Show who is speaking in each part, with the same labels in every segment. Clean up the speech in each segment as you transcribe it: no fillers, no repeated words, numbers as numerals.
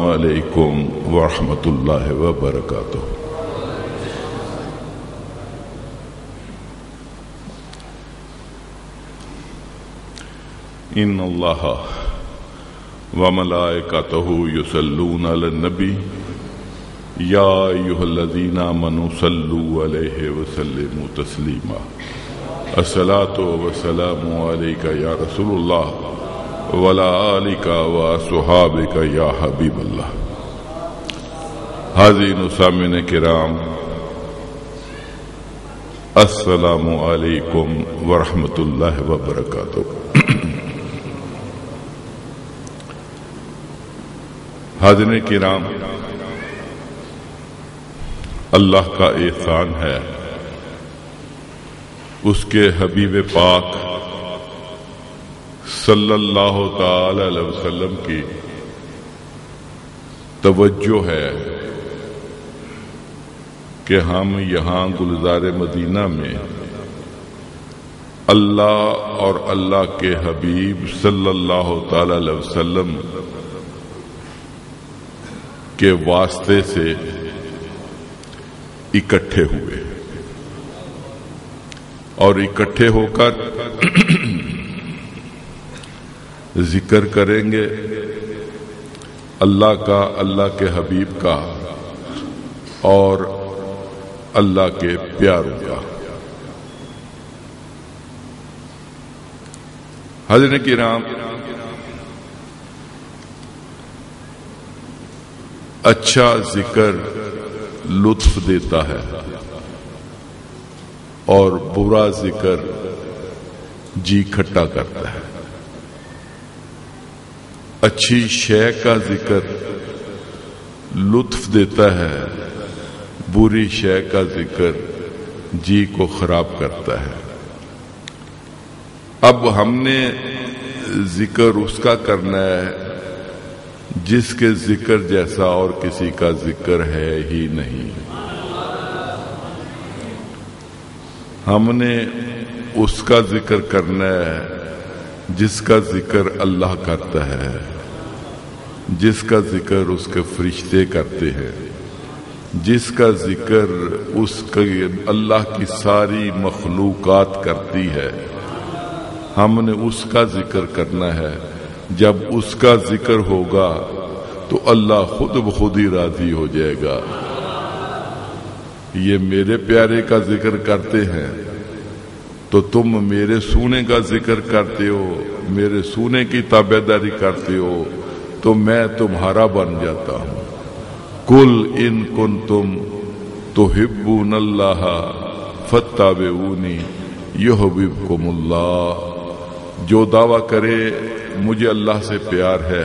Speaker 1: علیکم ورحمۃ اللہ وبرکاتہ۔ ان اللہ وملائکتہ یصلون علی النبی یا ایھا الذین آمنوا صلوا علیہ وسلموا تسلیما۔ الصلاۃ والسلام علیک یا رسول اللہ وعلی آلک وصحابک یا حبیب اللہ۔ حاضرین و سامعین کرام، السلام علیکم ورحمۃ اللہ وبرکاتہ۔ حاضرین کرام، اللہ کا احسان ہے، اس کے حبیب پاک صلی اللہ تعالی علیہ وسلم کی توجہ ہے کہ ہم یہاں گلزار مدینہ میں اللہ اور اللہ کے حبیب صلی اللہ تعالی علیہ وسلم کے واسطے سے اکٹھے ہوئے اور اکٹھے ہو کر ذکر کریں گے اللہ کا، اللہ کے حبیب کا اور اللہ کے پیاروں کا۔ حضرت کرام، اچھا ذکر لطف دیتا ہے اور برا ذکر جی کھٹا کرتا ہے۔ اچھی شے کا ذکر لطف دیتا ہے، بری شے کا ذکر جی کو خراب کرتا ہے۔ اب ہم نے ذکر اس کا کرنا ہے جس کے ذکر جیسا اور کسی کا ذکر ہے ہی نہیں۔ ہم نے اس کا ذکر کرنا ہے جس کا ذکر اللہ کرتا ہے، جس کا ذکر اس کے فرشتے کرتے ہیں، جس کا ذکر اس کے اللہ کی ساری مخلوقات کرتی ہے۔ ہم نے اس کا ذکر کرنا ہے۔ جب اس کا ذکر ہوگا تو اللہ خود بخود ہی راضی ہو جائے گا۔ یہ میرے پیارے کا ذکر کرتے ہیں تو تم میرے سونے کا ذکر کرتے ہو، میرے سونے کی تابعداری کرتے ہو تو میں تمہارا بن جاتا ہوں۔ قل ان کنتم تحبون اللہ فاتبعونی یحببکم اللہ۔ جو دعویٰ کرے مجھے اللہ سے پیار ہے،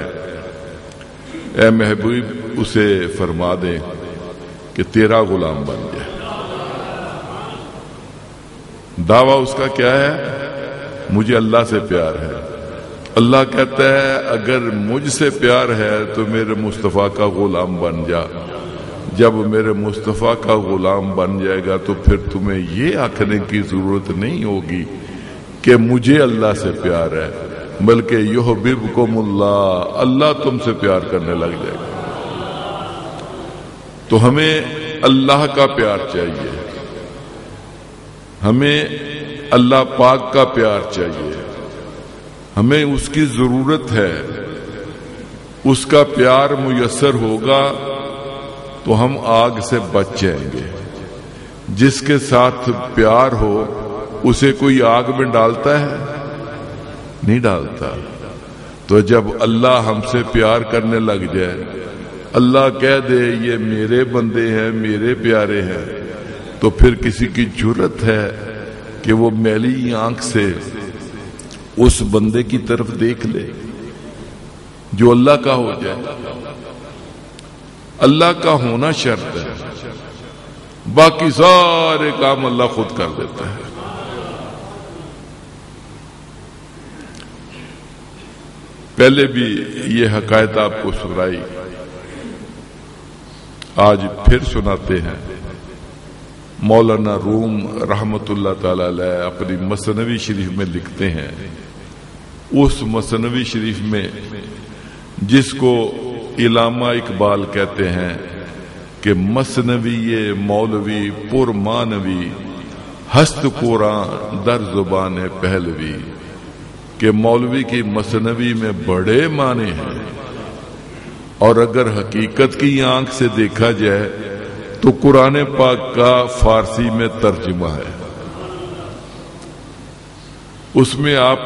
Speaker 1: اے محبوب اسے فرما دے کہ تیرا غلام بن جائے۔ دعویٰ اس کا کیا ہے؟ مجھے اللہ سے پیار ہے۔ اللہ کہتا ہے اگر مجھ سے پیار ہے تو میرے مصطفیٰ کا غلام بن جا۔ جب میرے مصطفیٰ کا غلام بن جائے گا تو پھر تمہیں یہ آخنے کی ضرورت نہیں ہوگی کہ مجھے اللہ سے پیار ہے، بلکہ یحببکم اللہ، اللہ تم سے پیار کرنے لگ جائے گا۔ تو ہمیں اللہ کا پیار چاہیے، ہمیں اللہ پاک کا پیار چاہیے، ہمیں اس کی ضرورت ہے۔ اس کا پیار میسر ہوگا تو ہم آگ سے بچ جائیں گے۔ جس کے ساتھ پیار ہو اسے کوئی آگ میں ڈالتا ہے؟ نہیں ڈالتا۔ تو جب اللہ ہم سے پیار کرنے لگ جائے، اللہ کہہ دے یہ میرے بندے ہیں، میرے پیارے ہیں، تو پھر کسی کی جرأت ہے کہ وہ میلی آنکھ سے اس بندے کی طرف دیکھ لے جو اللہ کا ہو جائے؟ اللہ کا ہونا شرط ہے، باقی سارے کام اللہ خود کر دیتا ہے۔ پہلے بھی یہ حقائق آپ کو سنائی، آج پھر سناتے ہیں۔ مولانا روم رحمت اللہ تعالی علیہ اپنی مثنوی شریف میں لکھتے ہیں، اس مثنوی شریف میں جس کو علامہ اقبال کہتے ہیں کہ مثنوی مولوی پرمانوی ہست قرآن در زبان پہلوی، کہ مولوی کی مثنوی میں بڑے معنی ہیں، اور اگر حقیقت کی آنکھ سے دیکھا جائے تو قرآن پاک کا فارسی میں ترجمہ ہے۔ اس میں آپ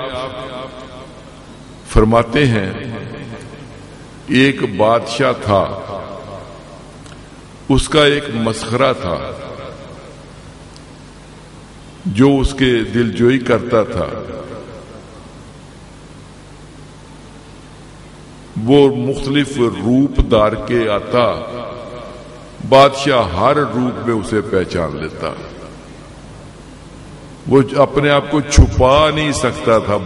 Speaker 1: فرماتے ہیں ایک بادشاہ تھا، اس کا ایک مسخرہ تھا جو اس کے دلجوئی کرتا تھا۔ وہ مختلف روپ دار کے آتا، بادشاہ ہر روپ میں اسے پہچان لیتا، وہ اپنے آپ کو چھپا نہیں سکتا تھا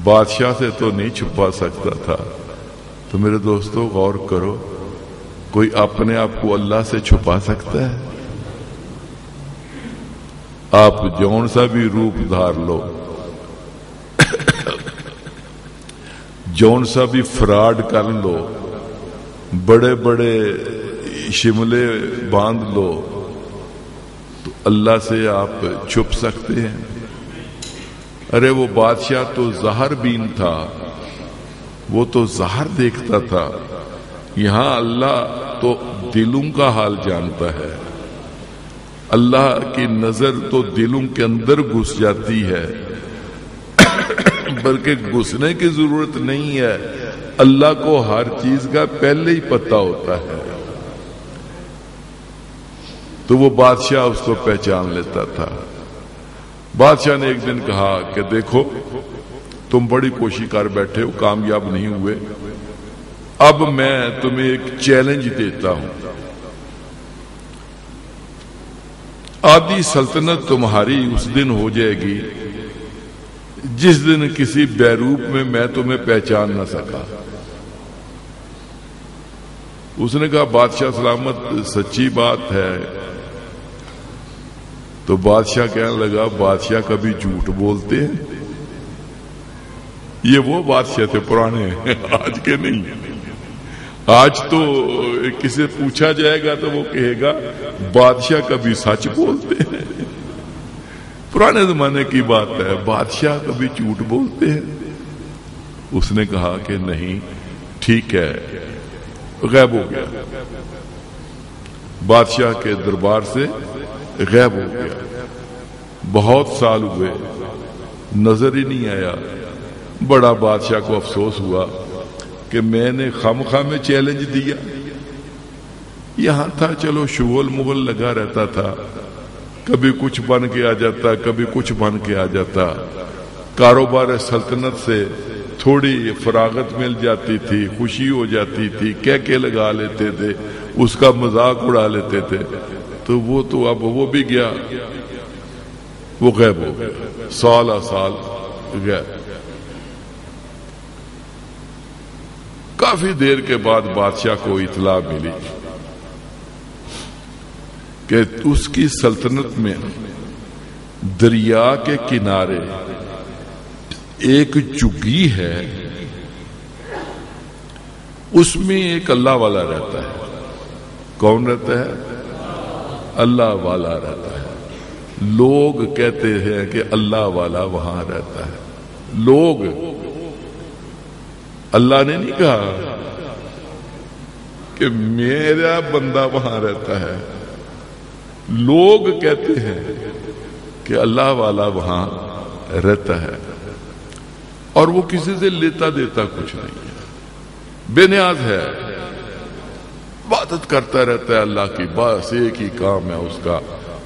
Speaker 1: بادشاہ سے تو نہیں چھپا سکتا تھا۔ تو میرے دوستو غور کرو، کوئی اپنے آپ کو اللہ سے چھپا سکتا ہے؟ آپ جون سا بھی روپ دھار لو، جون سا بھی فراڈ کر لو، بڑے بڑے شملے باندھ لو، تو اللہ سے آپ چھپ سکتے ہیں؟ ارے وہ بادشاہ تو ظاہر بین تھا، وہ تو ظاہر دیکھتا تھا، یہاں اللہ تو دلوں کا حال جانتا ہے۔ اللہ کی نظر تو دلوں کے اندر گھس جاتی ہے، بلکہ گھسنے کی ضرورت نہیں ہے، اللہ کو ہر چیز کا پہلے ہی پتہ ہوتا ہے۔ تو وہ بادشاہ اس کو پہچان لیتا تھا۔ بادشاہ نے ایک دن کہا کہ دیکھو تم بڑی کوشش کر بیٹھے ہو، کامیاب نہیں ہوئے، اب میں تمہیں ایک چیلنج دیتا ہوں، آدھی سلطنت تمہاری اس دن ہو جائے گی جس دن کسی بیروپ میں تمہیں پہچان نہ سکا۔ اس نے کہا بادشاہ سلامت، سچی بات ہے۔ تو بادشاہ کہنے لگا بادشاہ کبھی جھوٹ بولتے ہیں؟ یہ وہ بادشاہ تھے پرانے، آج کے نہیں۔ آج تو کسی سے پوچھا جائے گا تو وہ کہے گا بادشاہ کبھی سچ بولتے ہیں۔ پرانے زمانے کی بات ہے، بادشاہ کبھی جھوٹ بولتے ہیں؟ اس نے کہا کہ نہیں، ٹھیک ہے، غائب ہو گیا، بادشاہ کے دربار سے غائب ہو گیا۔ بہت سال ہوئے، نظر ہی نہیں آیا۔ بڑا بادشاہ کو افسوس ہوا کہ میں نے خواہ میں چیلنج دیا، یہاں تھا چلو شغل مغل لگا رہتا تھا، کبھی کچھ بن کے آ جاتا، کبھی کچھ بن کے آ جاتا، کاروبار سلطنت سے تھوڑی فراغت مل جاتی تھی، خوشی ہو جاتی تھی، کہہ لگا لیتے تھے، اس کا مذاق اڑا لیتے تھے۔ تو وہ تو اب وہ بھی گیا، وہ غائب ہو گیا، سال سال غائب۔ کافی دیر کے بعد بادشاہ کو اطلاع ملی کہ اس کی سلطنت میں دریا کے کنارے ایک جگی ہے، اس میں ایک اللہ والا رہتا ہے۔ کون رہتا ہے؟ اللہ والا رہتا ہے۔ لوگ کہتے ہیں کہ اللہ والا وہاں رہتا ہے، لوگ، اللہ نے نہیں کہا کہ میرا بندہ وہاں رہتا ہے۔ لوگ کہتے ہیں کہ اللہ والا وہاں رہتا ہے، اور وہ کسی سے لیتا دیتا کچھ نہیں ہے، بے نیاز ہے، عبادت کرتا رہتا ہے اللہ کی، بس ایک ہی کام ہے اس کا،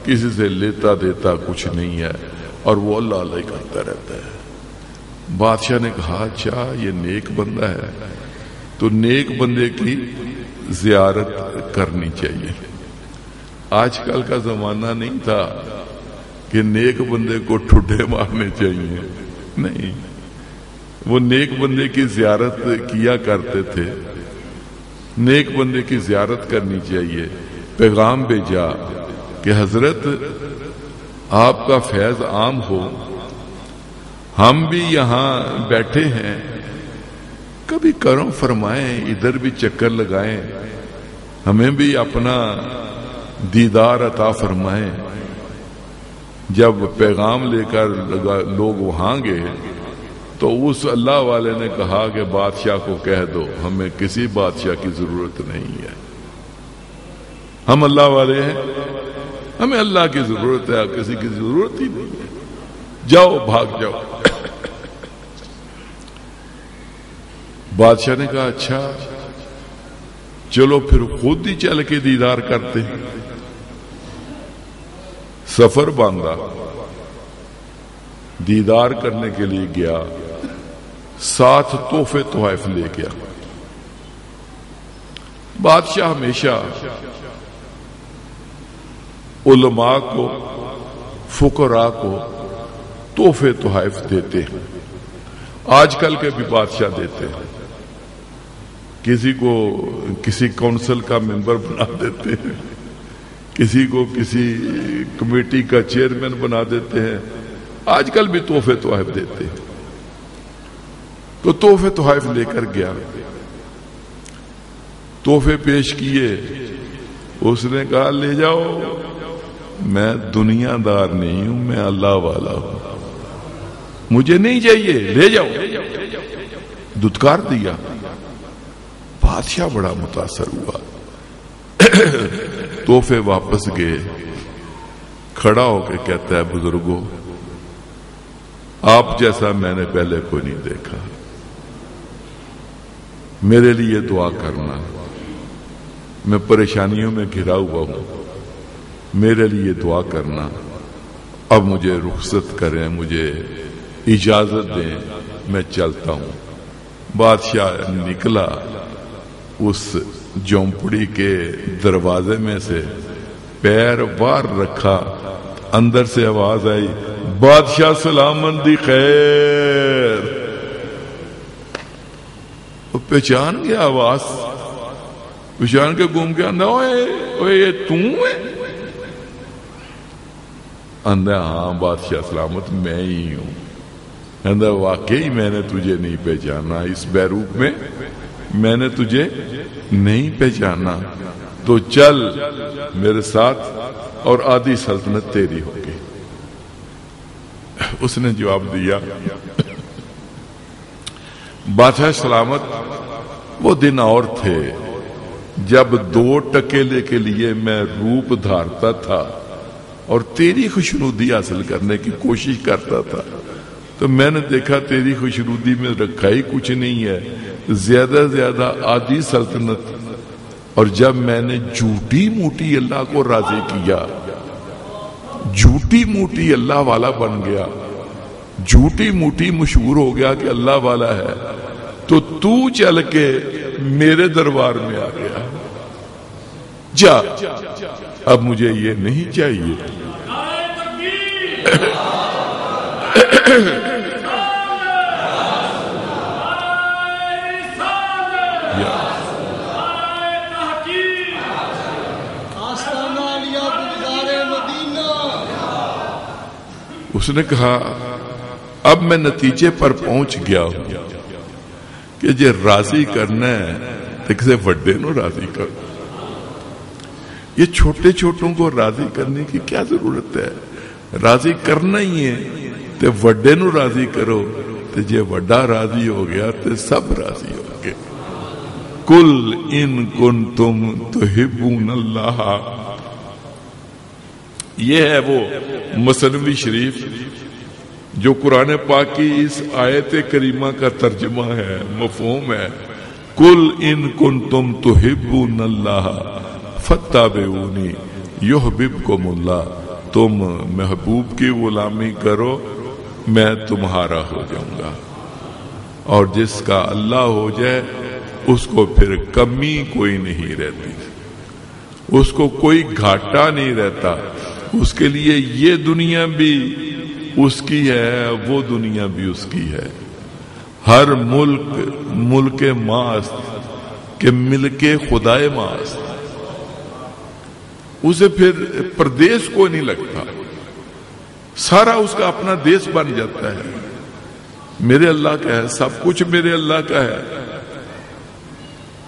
Speaker 1: کسی سے لیتا دیتا کچھ نہیں ہے، اور وہ اللہ اللہ کرتا رہتا ہے۔ بادشاہ نے کہا اچھا یہ نیک بندہ ہے، تو نیک بندے کی زیارت کرنی چاہیے۔ آج کل کا زمانہ نہیں تھا کہ نیک بندے کو ٹھڈے مارنے چاہیے، نہیں، وہ نیک بندے کی زیارت کیا کرتے تھے، نیک بندے کی زیارت کرنی چاہیے۔ پیغام بھیجا کہ حضرت آپ کا فیض عام ہو، ہم بھی یہاں بیٹھے ہیں، کبھی کرم فرمائیں، ادھر بھی چکر لگائیں، ہمیں بھی اپنا دیدار عطا فرمائیں۔ جب پیغام لے کر لوگ وہاں گئے تو اس اللہ والے نے کہا کہ بادشاہ کو کہہ دو ہمیں کسی بادشاہ کی ضرورت نہیں ہے، ہم اللہ والے ہیں، ہمیں اللہ کی ضرورت ہے، کسی کی ضرورت ہی نہیں ہے، جاؤ بھاگ جاؤ۔ بادشاہ نے کہا اچھا چلو پھر خود ہی چل کے دیدار کرتے۔ سفر باندھا، دیدار کرنے کے لیے گیا، ساتھ تحفے تحائف لے گیا۔ بادشاہ ہمیشہ علماء کو، فقراء کو تحفے تحائف دیتے ہیں، آج کل کے بھی بادشاہ دیتے ہیں، کسی کو کسی کونسل کا ممبر بنا دیتے ہیں، کسی کو کسی کمیٹی کا چیئرمین بنا دیتے ہیں، آج کل بھی تحفے تحائف دیتے ہیں۔ تو تحفے تحائف لے کر گیا، تحفے پیش کیے، اس نے کہا لے جاؤ، میں دنیا دار نہیں ہوں، میں اللہ والا ہوں، مجھے نہیں چاہیے، لے جاؤ، دھتکار دیا۔ بادشاہ بڑا متاثر ہوا، تحفے واپس گئے، کھڑا ہو کے کہتا ہے بزرگوں آپ جیسا میں نے پہلے کوئی نہیں دیکھا، میرے لیے دعا کرنا، میں پریشانیوں میں گھرا ہوا ہوں، میرے لیے دعا کرنا، اب مجھے رخصت کریں، مجھے اجازت دیں، میں چلتا ہوں۔ بادشاہ نکلا، اس جھونپڑی کے دروازے میں سے پیر باہر رکھا، اندر سے آواز آئی بادشاہ سلامتی خیر۔ وہ پہچان گیا آواز، پہچان کے گھوم کے آندھا اوے یہ تم ہے؟ آندھا ہاں بادشاہ سلامت میں ہی ہوں۔ آندھا واقعی میں نے تجھے نہیں پہچانا، اس بیروق میں میں نے تجھے نہیں پہچانا، تو چل میرے ساتھ اور آدھی سلطنت تیری ہوگی۔ اس نے جواب دیا بادشاہ سلامت وہ دن اور تھے جب 2 ٹکیلے کے لیے میں روپ دھارتا تھا اور تیری خوشنودی حاصل کرنے کی کوشش کرتا تھا، تو میں نے دیکھا تیری خوشنودی میں رکھا ہی کچھ نہیں ہے، زیادہ سے زیادہ آدھی سلطنت، اور جب میں نے جھوٹی موٹی اللہ کو راضی کیا، جھوٹی موٹی اللہ والا بن گیا، جھوٹی موٹی مشہور ہو گیا کہ اللہ والا ہے، تو تو چل کے میرے دربار میں آ گیا، جا اب مجھے یہ نہیں چاہیے۔ اس نے کہا اب میں نتیجے پر پہنچ گیا ہوں کہ جے راضی کرنا ہے تو کسی وڈے نو راضی کرو، یہ چھوٹے چھوٹوں کو راضی کرنے کی کیا ضرورت ہے، راضی کرنا ہی ہے تو وڈے نو راضی کرو، تو جے وڈا راضی ہو گیا تو سب راضی ہو گئے۔ کل ان کنتم تحبون اللہ، یہ ہے وہ مثنوی شریف جو قرآن پاک کی اس آیت کریمہ کا ترجمہ ہے، مفہوم ہے۔ کل ان کنتم تحبون اللہ فاتبعونی یحببکم اللہ، تم محبوب کی غلامی کرو میں تمہارا ہو جاؤں گا، اور جس کا اللہ ہو جائے اس کو پھر کمی کوئی نہیں رہتی، اس کو کوئی گھاٹا نہیں رہتا، اس کے لیے یہ دنیا بھی اس کی ہے، وہ دنیا بھی اس کی ہے۔ ہر ملک ماست کہ ملک خدائے ماست، اسے پھر پردیس کو نہیں لگتا، سارا اس کا اپنا دیس بن جاتا ہے۔ میرے اللہ کا ہے، سب کچھ میرے اللہ کا ہے،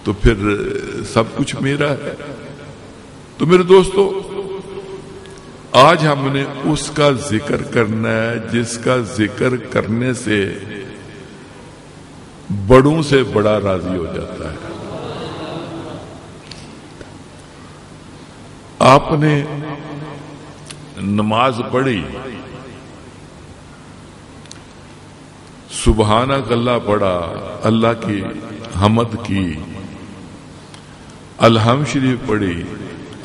Speaker 1: تو پھر سب کچھ میرا ہے۔ تو میرے دوستو، آج ہم نے اس کا ذکر کرنا ہے جس کا ذکر کرنے سے بڑوں سے بڑا راضی ہو جاتا ہے۔ آپ نے نماز پڑھی، سبحانک اللہ پڑھا، اللہ کی حمد کی، الحمد شریف پڑھی،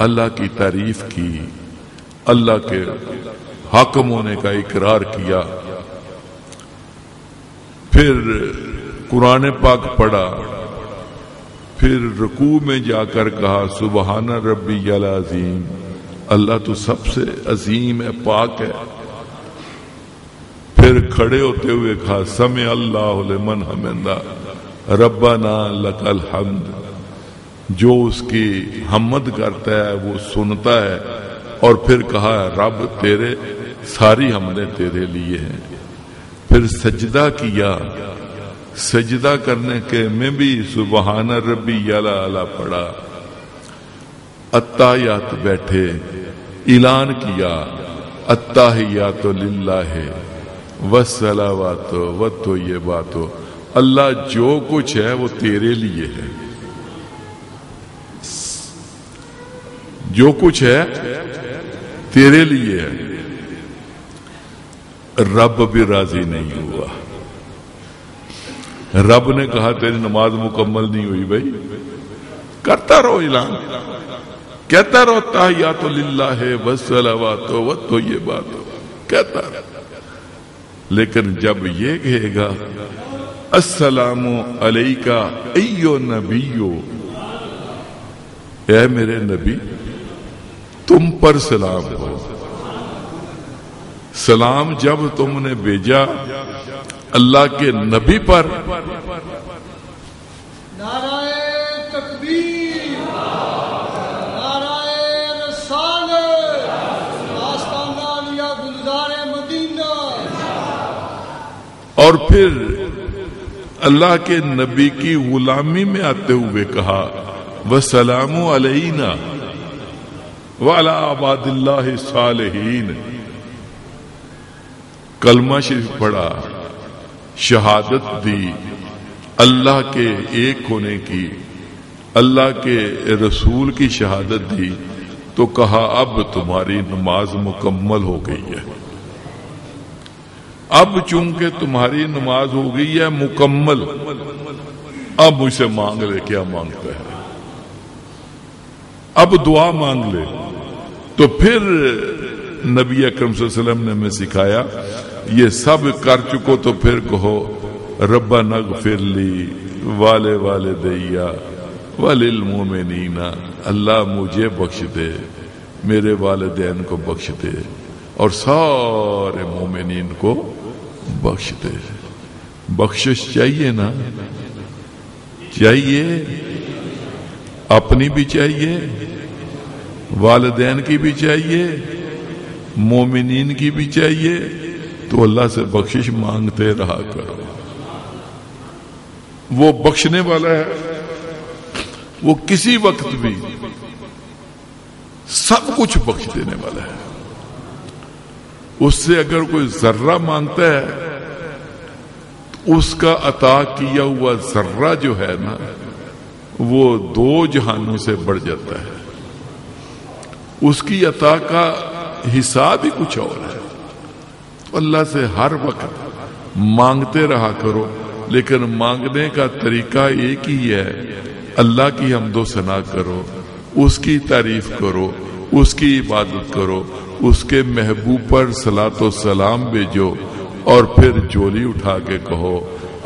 Speaker 1: اللہ کی تعریف کی، اللہ کے حاکم ہونے کا اقرار کیا، پھر قرآن پاک پڑھا، پھر رکوع میں جا کر کہا سبحان ربی العظیم، اللہ تو سب سے عظیم ہے، پاک ہے۔ پھر کھڑے ہوتے ہوئے کہا سمع اللہ لمن حمدہ ربنا لک الحمد، جو اس کی حمد کرتا ہے وہ سنتا ہے، اور پھر کہا رب تیرے ساری حمدیں تیرے لیے ہیں۔ پھر سجدہ کیا، سجدہ کرنے کے میں بھی سبحان ربی الاعلی پڑھا، التحیات بیٹھے، اعلان کیا التحیات للہ والصلوات والطیبات، اللہ جو کچھ ہے وہ تیرے لیے ہے، جو کچھ ہے تیرے لیے ہے۔ رب بھی راضی نہیں ہوا، رب نے کہا تیری نماز مکمل نہیں ہوئی بھائی، کرتا رہو اعلان، کہتا رہو تحیات للہ والصلوات والطیبات، کہتا رہو، لیکن جب یہ کہے گا السلام علیکہ ایو نبیو، اے میرے نبی تم پر سلام ہو، سلام جب تم نے بھیجا اللہ کے نبی پر،
Speaker 2: نعرہ تکبیر، نعرہ رسالت، آستانہ عالیہ گلزار مدینہ،
Speaker 1: اور پھر اللہ کے نبی کی غلامی میں آتے ہوئے کہا وَسَلَامُ عَلَيْنَا وَعَلَىٰ عَبَادِ اللَّهِ الصَّالِحِينَ، کلمہ شریف پڑھا، شہادت دی اللہ کے ایک ہونے کی، اللہ کے رسول کی شہادت دی، تو کہا اب تمہاری نماز مکمل ہو گئی ہے، اب چونکہ تمہاری نماز ہو گئی ہے مکمل، اب مجھ سے مانگ لے کیا مانگتا ہے، اب دعا مانگ لے۔ تو پھر نبی اکرم صلی اللہ علیہ وسلم نے ہمیں سکھایا یہ سب کر چکو تو پھر کہو ربنا اغفر لی والدی وللمؤمنین، اللہ مجھے بخش دے، میرے والدین کو بخش دے، اور سارے مومنین کو بخش دے۔ بخشش چاہیے نا، چاہیے، اپنی بھی چاہیے، والدین کی بھی چاہیے، مومنین کی بھی چاہیے، تو اللہ سے بخشش مانگتے رہا کرو، وہ بخشنے والا ہے، وہ کسی وقت بھی سب کچھ بخش دینے والا ہے۔ اس سے اگر کوئی ذرہ مانگتا ہے اس کا عطا کیا ہوا ذرہ جو ہے نا وہ 2 جہانوں سے بڑھ جاتا ہے، اس کی عطا کا حساب ہی کچھ اور ہے۔ تو اللہ سے ہر وقت مانگتے رہا کرو، لیکن مانگنے کا طریقہ ایک ہی ہے، اللہ کی حمد و ثنا کرو، اس کی تعریف کرو، اس کی عبادت کرو، اس کے محبوب پر صلاۃ و سلام بھیجو، اور پھر جولی اٹھا کے کہو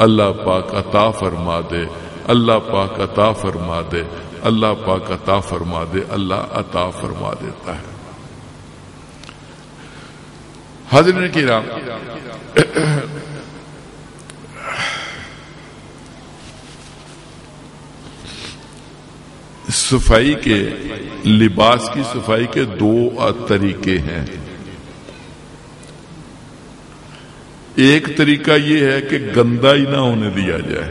Speaker 1: اللہ پاک عطا فرما دے، اللہ پاک عطا فرما دے، اللہ پاک عطا فرما دے، اللہ عطا فرما دیتا ہے۔ حاضرین کرام، صفائی کے، لباس کی صفائی کے 2 طریقے ہیں۔ ایک طریقہ یہ ہے کہ گندا ہی نہ ہونے دیا جائے،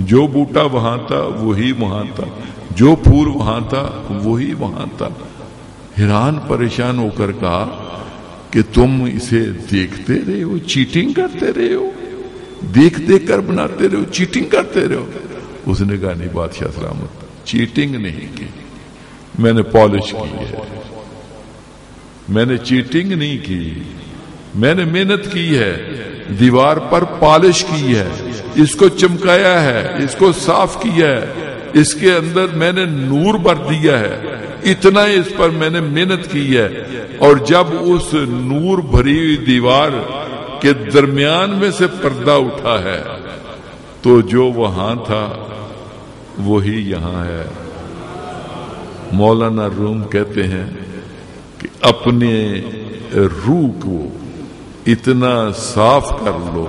Speaker 1: جو بوٹا وہاں تھا وہی وہاں تھا، جو پھول وہاں تھا وہی وہاں تھا۔ حیران پریشان ہو کر کہا کہ تم اسے دیکھتے رہے ہو، چیٹنگ کرتے رہے ہو، دیکھ دیکھ کر بناتے رہے ہو، چیٹنگ کرتے رہے ہو۔ اس نے کہا نہیں بادشاہ سلامت، چیٹنگ نہیں کی، میں نے پالش کی ہے، میں نے چیٹنگ نہیں کی، میں نے محنت کی ہے، دیوار پر پالش کی ہے، اس کو چمکایا ہے، اس کو صاف کیا ہے، اس کے اندر میں نے نور بھر دیا ہے، اتنا اس پر میں نے محنت کی ہے۔ اور جب اس نور بھری ہوئی دیوار کے درمیان میں سے پردہ اٹھا ہے تو جو وہاں تھا وہی یہاں ہے۔ مولانا روم کہتے ہیں کہ اپنے روح کو اتنا صاف کر لو،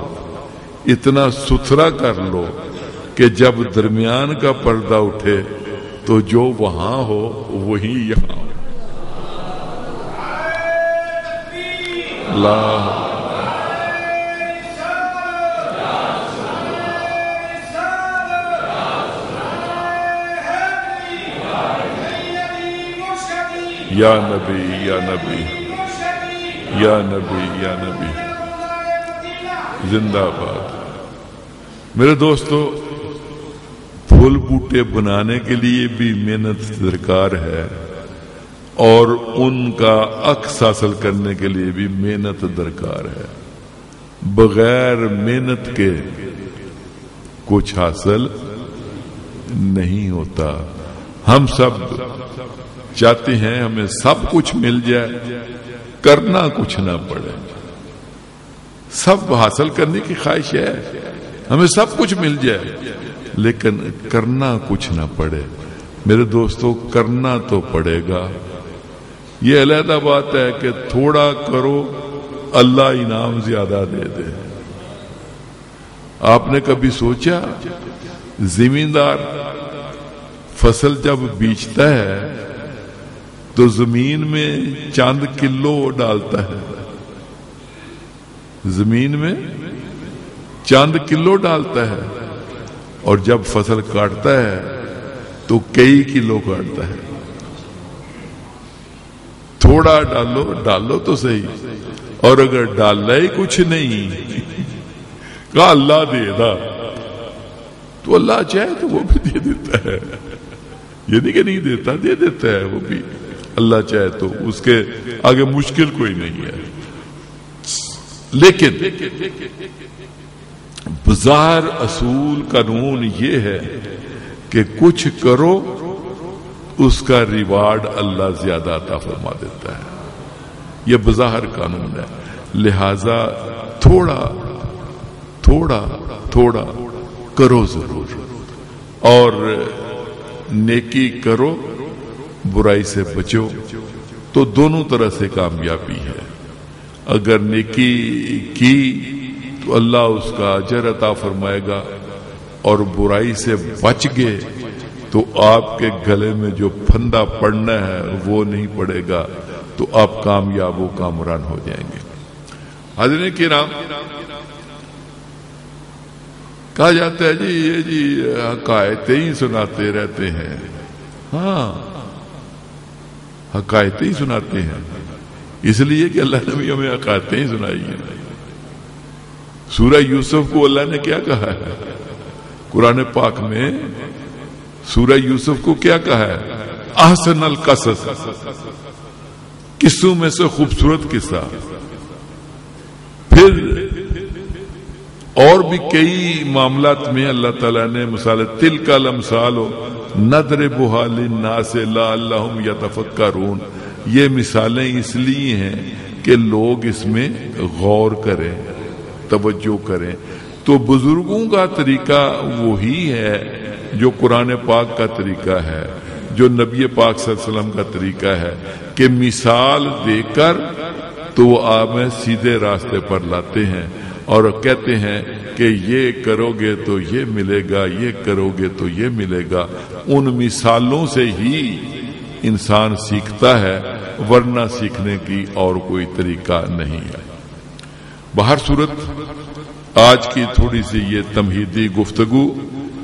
Speaker 1: اتنا ستھرا کر لو کہ جب درمیان کا پردہ اٹھے تو جو وہاں ہو وہی یہاں ہو۔ اللہ یا نبی یا نبی یا نبی یا نبی، زندہ باد۔ میرے دوستو، پھول بوٹے بنانے کے لیے بھی محنت درکار ہے اور ان کا عکس حاصل کرنے کے لیے بھی محنت درکار ہے۔ بغیر محنت کے کچھ حاصل نہیں ہوتا۔ ہم سب چاہتے ہیں ہمیں سب کچھ مل جائے، کرنا کچھ نہ پڑے۔ سب حاصل کرنے کی خواہش ہے، ہمیں سب کچھ مل جائے لیکن کرنا کچھ نہ پڑے۔ میرے دوستو، کرنا تو پڑے گا۔ یہ علیحدہ بات ہے کہ تھوڑا کرو اللہ انعام زیادہ دے دے۔ آپ نے کبھی سوچا زمیندار فصل جب بیچتا ہے تو زمین میں چند کلو ڈالتا ہے، زمین میں چند کلو ڈالتا ہے، اور جب فصل کاٹتا ہے تو کئی کلو کاٹتا ہے۔ تھوڑا ڈالو تو صحیح، اور اگر ڈالنا ہی کچھ نہیں، کہا اللہ دے دا، تو اللہ چاہے تو وہ بھی دے دیتا ہے، یہ نہیں کہ نہیں دیتا، دے دیتا ہے وہ بھی، اللہ چاہے تو، اس کے آگے مشکل کوئی نہیں ہے۔ لیکن بظاہر اصول قانون یہ ہے کہ کچھ کرو اس کا ریوارڈ اللہ زیادہ عطا فرما دیتا ہے، یہ بظاہر قانون ہے۔ لہذا تھوڑا تھوڑا تھوڑا کرو ضرور، اور نیکی کرو، برائی سے بچو، تو دونوں طرح سے کامیابی ہے۔ اگر نیکی کی تو اللہ اس کا اجر عطا فرمائے گا، اور برائی سے بچ گئے تو آپ کے گلے میں جو پھندا پڑنا ہے وہ نہیں پڑے گا، تو آپ کامیاب و کامران ہو جائیں گے۔ حاضرین کرام، کہا جاتا ہے جی یہ جی حقائق ہی سناتے رہتے ہیں۔ ہاں، حقائق ہی سناتے ہیں، اس لیے کہ اللہ نے بھی ہمیں حقائق ہی سنائی ہیں۔ سورہ یوسف کو اللہ نے کیا کہا ہے قرآن پاک میں؟ سورہ یوسف کو کیا کہا ہے؟ احسن القصص، قصوں میں سے خوبصورت قصہ۔ پھر اور بھی کئی معاملات میں اللہ تعالیٰ نے مثال تلک الامثال نضربھا للناس لعلہم یتفکرون، یہ مثالیں اس لیے ہیں کہ لوگ اس میں غور کریں، توجہ کریں۔ تو بزرگوں کا طریقہ وہی ہے جو قرآن پاک کا طریقہ ہے، جو نبی پاک صلی اللہ علیہ وسلم کا طریقہ ہے، کہ مثال دے کر تو آپ میں سیدھے راستے پر لاتے ہیں اور کہتے ہیں کہ یہ کرو گے تو یہ ملے گا، یہ کرو گے تو یہ ملے گا۔ ان مثالوں سے ہی انسان سیکھتا ہے، ورنہ سیکھنے کی اور کوئی طریقہ نہیں ہے۔ بہر صورت آج کی تھوڑی سی یہ تمہیدی گفتگو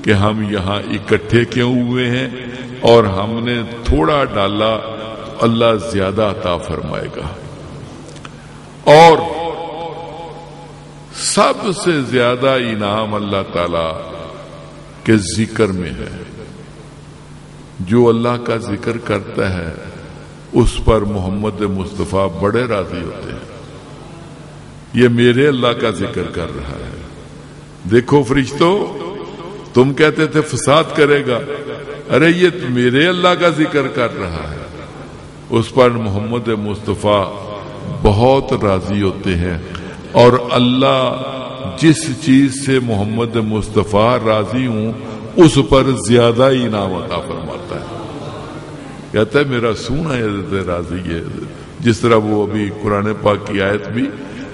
Speaker 1: کہ ہم یہاں اکٹھے کیوں ہوئے ہیں، اور ہم نے تھوڑا ڈالا تو اللہ زیادہ عطا فرمائے گا۔ اور سب سے زیادہ انعام اللہ تعالی کے ذکر میں ہے۔ جو اللہ کا ذکر کرتا ہے اس پر محمد مصطفیٰ بڑے راضی ہوتے ہیں۔ یہ میرے اللہ کا ذکر کر رہا ہے۔ دیکھو فرشتوں، تم کہتے تھے فساد کرے گا، ارے یہ میرے اللہ کا ذکر کر رہا ہے۔ اس پر محمد مصطفیٰ بہت راضی ہوتے ہیں، اور اللہ جس چیز سے محمد مصطفیٰ راضی ہوں اس پر زیادہ انعام عطا فرماتا ہے۔ کہتا ہے میرا سونا راضی ہے، جس طرح وہ ابھی قرآن پاک کی آیت بھی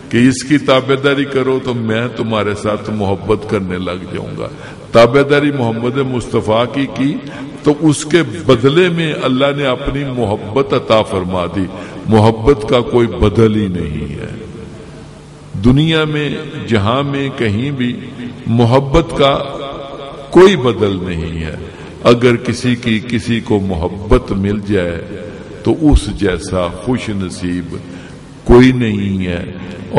Speaker 1: کہ اس کی تابعداری کرو تو میں تمہارے ساتھ محبت کرنے لگ جاؤں گا۔ تابعداری محمد مصطفیٰ کی تو اس کے بدلے میں اللہ نے اپنی محبت عطا فرما دی۔ محبت کا کوئی بدل ہی نہیں ہے دنیا میں، جہاں میں کہیں بھی محبت کا کوئی بدل نہیں ہے۔ اگر کسی کو محبت مل جائے تو اس جیسا خوش نصیب کوئی نہیں ہے،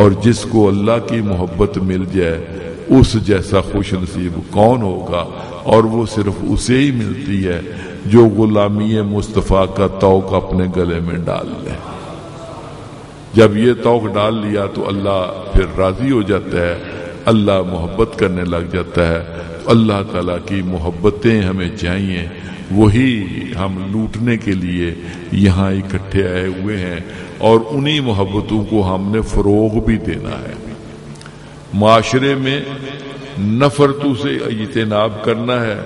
Speaker 1: اور جس کو اللہ کی محبت مل جائے اس جیسا خوش نصیب کون ہوگا؟ اور وہ صرف اسے ہی ملتی ہے جو غلامی مصطفیٰ کا توق اپنے گلے میں ڈال لے۔ جب یہ توق ڈال لیا تو اللہ پھر راضی ہو جاتا ہے، اللہ محبت کرنے لگ جاتا ہے۔ تو اللہ تعالیٰ کی محبتیں ہمیں چاہیے، وہی ہم لوٹنے کے لیے یہاں اکٹھے آئے ہوئے ہیں، اور انہی محبتوں کو ہم نے فروغ بھی دینا ہے۔ معاشرے میں نفرتوں سے اجتناب کرنا ہے،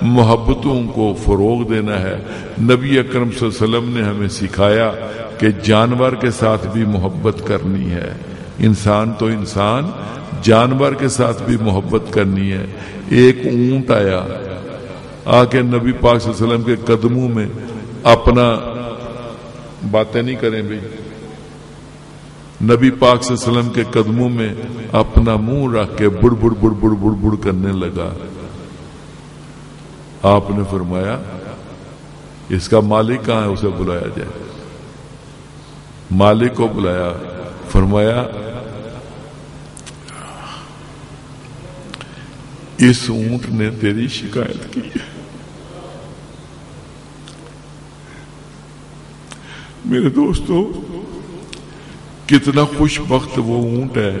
Speaker 1: محبتوں کو فروغ دینا ہے۔ نبی اکرم صلی اللہ علیہ وسلم نے ہمیں سکھایا کہ جانور کے ساتھ بھی محبت کرنی ہے۔ انسان تو انسان، جانور کے ساتھ بھی محبت کرنی ہے۔ ایک اونٹ آیا، آ کے نبی پاک صلی اللہ علیہ وسلم کے قدموں میں اپنا، باتیں نہیں کریں بھائی، نبی پاک صلی اللہ علیہ وسلم کے قدموں میں اپنا منہ رکھ کے بڑ بڑ بڑ بڑ بڑ بڑ کرنے لگا۔ آپ نے فرمایا اس کا مالک کہاں ہے، اسے بلایا جائے۔ مالک کو بلایا، فرمایا اس اونٹ نے تیری شکایت کی ہے۔ میرے دوستو، کتنا خوش بخت وہ اونٹ ہے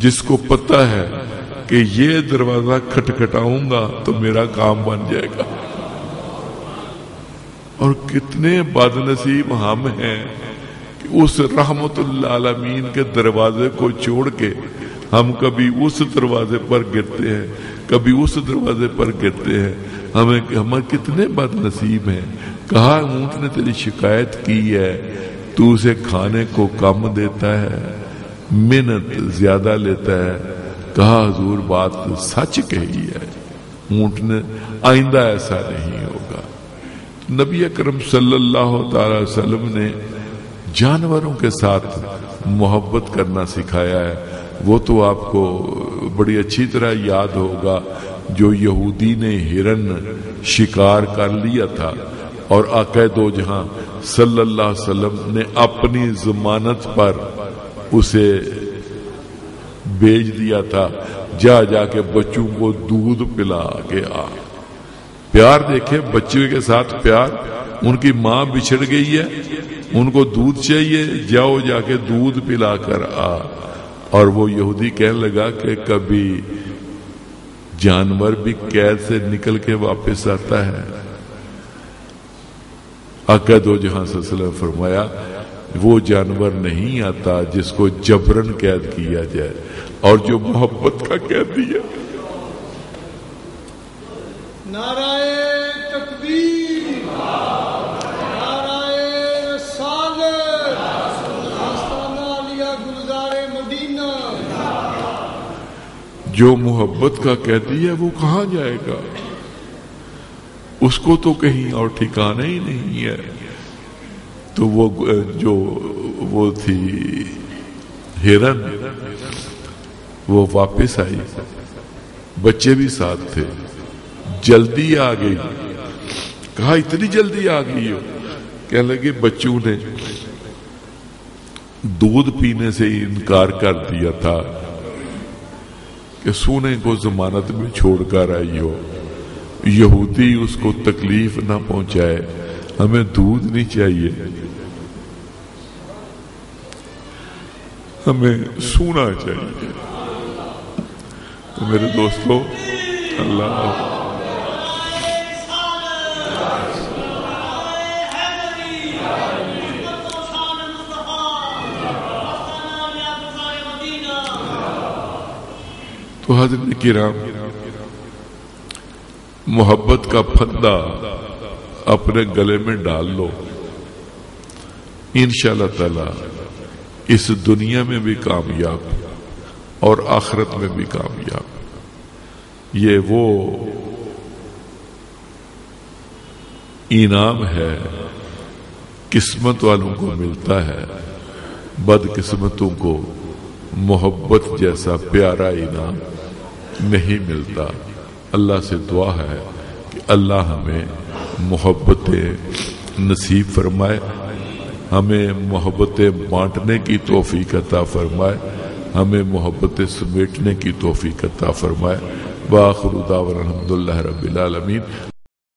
Speaker 1: جس کو پتہ ہے کہ یہ دروازہ کھٹکھٹاؤں گا تو میرا کام بن جائے گا۔ اور کتنے بد نصیب ہم ہیں کہ اس رحمت اللہ عالمین کے دروازے کو چھوڑ کے ہم کبھی اس دروازے پر گرتے ہیں، کبھی اس دروازے پر گرتے ہیں۔ ہمیں کتنے بد نصیب ہیں۔ کہا اونٹ نے تیری شکایت کی ہے، تو اسے کھانے کو کم دیتا ہے، محنت زیادہ لیتا ہے۔ کہا حضور بات سچ کہی ہے، اونٹ نے آئندہ ایسا نہیں ہوگا۔ نبی اکرم صلی اللہ تعالی وسلم نے جانوروں کے ساتھ محبت کرنا سکھایا ہے۔ وہ تو آپ کو بڑی اچھی طرح یاد ہوگا، جو یہودی نے ہرن شکار کر لیا تھا اور آقا دو جہاں صلی اللہ علیہ وسلم نے اپنی ضمانت پر اسے بیچ دیا تھا، جا کے بچوں کو دودھ پلا کے آ۔ پیار دیکھے بچوں کے ساتھ پیار۔ ان کی ماں بچھڑ گئی ہے، ان کو دودھ چاہیے، جاؤ جا کے دودھ پلا کر آ۔ اور وہ یہودی کہنے لگا کہ کبھی جانور بھی قید سے نکل کے واپس آتا ہے؟ آقا دو جہاں صلی اللہ علیہ وسلم فرمایا وہ جانور نہیں آتا جس کو جبرن قید کیا جائے، اور جو محبت کا قیدی ہے۔
Speaker 2: نعرہ تکبیر، نعرہ رسالت، آستانہ عالیہ گلزار مدینہ۔
Speaker 1: جو محبت کا قیدی ہے وہ کہاں جائے گا؟ اس کو تو کہیں اور ٹھکانہ ہی نہیں ہے۔ تو وہ تھی ہرن، وہ واپس آئی، بچے بھی ساتھ تھے، جلدی آ گئی. کہا اتنی جلدی آ گئی ہو؟ کہنے لگے بچوں نے دودھ پینے سے ہی انکار کر دیا تھا کہ سونے کو ضمانت میں چھوڑ کر آئی ہو، یہودی اس کو تکلیف نہ پہنچائے، ہمیں دودھ نہیں چاہیے، ہمیں سونا چاہیے. تو میرے دوستو، اللہ تو حضرت کرام، محبت کا پھندا اپنے گلے میں ڈال لو، انشاءاللہ تعالی اس دنیا میں بھی کامیاب اور آخرت میں بھی کامیاب. یہ وہ انعام ہے قسمت والوں کو ملتا ہے، بد قسمتوں کو محبت جیسا پیارا انعام نہیں ملتا. اللہ سے دعا ہے کہ اللہ ہمیں محبتیں نصیب فرمائے، ہمیں محبتیں بانٹنے کی توفیق عطا فرمائے، ہمیں محبتیں سمیٹنے کی توفیق عطا فرمائے. وآخر دعوانا الحمدللہ رب العالمین.